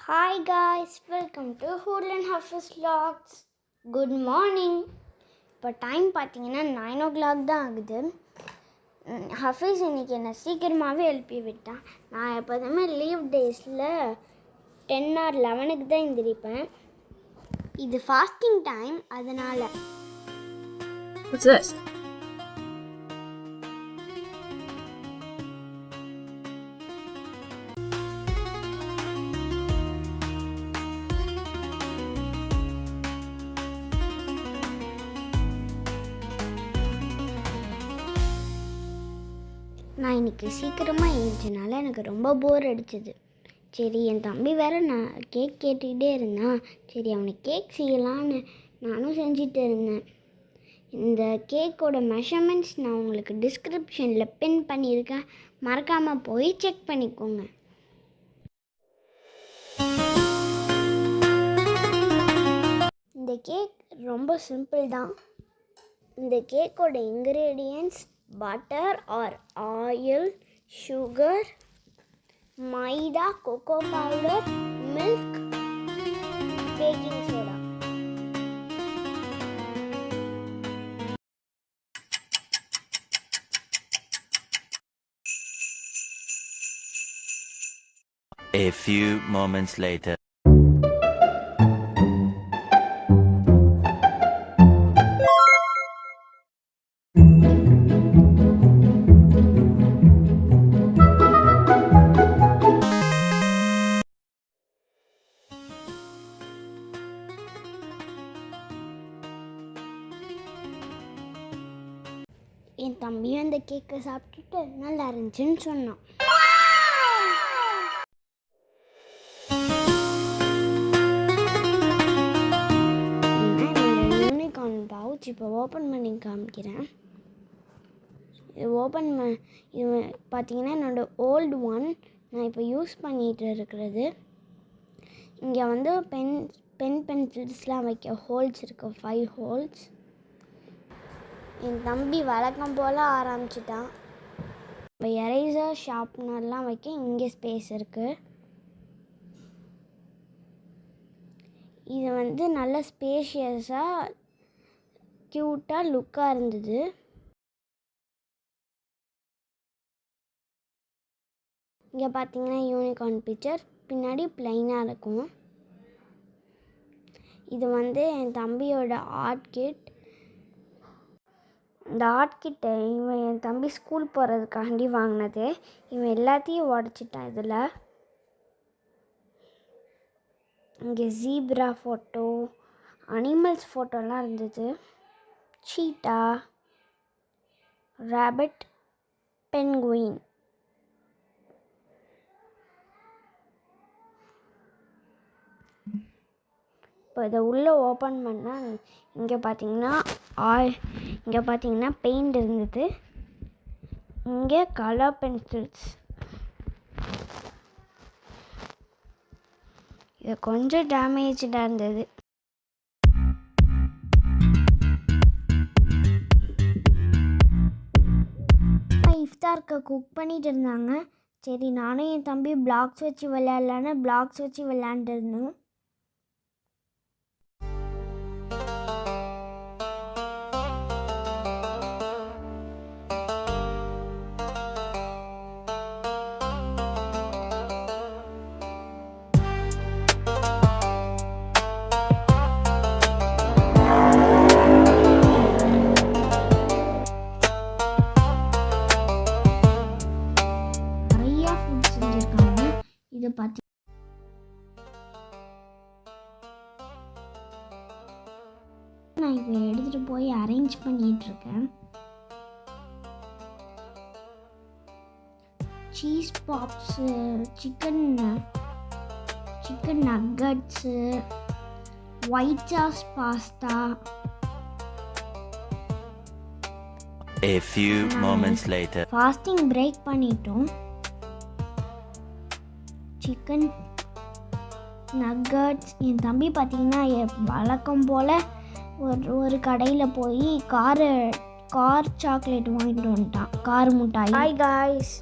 Hi guys, welcome to Hoodland Hafiz Vlogs. Good morning. இப்போ time பார்த்தீங்கன்னா 9 o'clock தான் ஆகுது. ஹஃபீஸ் இன்றைக்கி என்னை சீக்கிரமாகவே எழுப்பி விட்டான். நான் எப்போதுமே லீவ் டேஸில் 10 or 11 தான் எழுந்திரிப்பேன். இது ஃபாஸ்டிங் டைம், அதனால். What's this? நான் இன்றைக்கி சீக்கிரமாக எழுந்திரிச்சனால எனக்கு ரொம்ப போர் அடிச்சது. சரி, என் தம்பி வேறு நான் கேக் கேட்டுக்கிட்டே இருந்தான். சரி, அவனுக்கு கேக் செய்யலான்னு நானும் செஞ்சுட்டு இருந்தேன். இந்த கேக்கோட மெஷர்மெண்ட்ஸ் நான் உங்களுக்கு டிஸ்கிரிப்ஷனில் பின் பண்ணியிருக்கேன். மறக்காமல் போய் செக் பண்ணிக்கோங்க. இந்த கேக் ரொம்ப சிம்பிள் தான். இந்த கேக்கோட ingredients butter or oil, sugar, maida, cocoa powder, milk, baking soda. A few moments later. என் தம்பியும் அந்த கேக்கை சாப்பிட்டுட்டு நல்லா இருந்துச்சுன்னு சொன்னான். என்னோட யூனிகார்ன் பவுச் இப்போ ஓப்பன் பண்ணி காமிக்கிறேன். இது பார்த்தீங்கன்னா என்னோடய ஓல்டு ஒன். நான் இப்போ யூஸ் பண்ணிகிட்டு இருக்கிறது. இங்கே வந்து பென்சில்ஸ்லாம் வைக்க ஹோல்ஸ் இருக்குது, 5 ஹோல்ஸ். என் தம்பி வழக்கம் போல் ஆரம்பிச்சிட்டான். இப்போ எரேசர் ஷார்ப்னர்லாம் வைக்க இங்கே ஸ்பேஸ் இருக்குது. இது வந்து நல்ல ஸ்பேஷியஸாக க்யூட்டாக லுக்காக இருந்தது. இங்கே பார்த்தீங்கன்னா யூனிகார்ன் பிக்சர் பின்னாடி ப்ளைனாக இருக்கும். இது வந்து என் தம்பியோட ஆர்ட் கிட். இந்த ஆர்ட் கிட்டை இவன் என் தம்பி ஸ்கூல் போகிறதுக்காண்டி வாங்கினது. இவன் எல்லாத்தையும் உடச்சிட்டான். இதில் இங்கே ஜீப்ரா ஃபோட்டோ, அனிமல்ஸ் ஃபோட்டோலாம் இருந்தது. சீட்டா, ராபிட், பென்குயின். இப்போ இதை உள்ளே ஓப்பன் பண்ணால் இங்கே பார்த்தீங்கன்னா பெயிண்ட் இருந்தது. இங்கே கலர் பென்சில்ஸ். இது கொஞ்சம் டேமேஜாக இருந்தது. இஃப்தாருக்கு குக் பண்ணிட்டு இருந்தாங்க. சரி, நானும் என் தம்பி பிளாக்ஸ் வச்சு விளையாடலான்னு பிளாக்ஸ் வச்சு விளையாண்டுருந்தோம். இதை பார்த்து நான் இப்போ எடுத்துகிட்டு போய் அரேஞ்ச் பண்ணிகிட்ருக்கேன். Cheese pops, chicken nuggets, white sauce pasta. A few moments later. Fasting break பண்ணிட்டோம். Chicken nuggets. என் தம்பி பார்த்தீங்கன்னா வழக்கம் போல் ஒரு கடையில் போய் கார் சாக்லேட் வாங்கிட்டு வந்துட்டான், கார் மிட்டாய். Hi guys.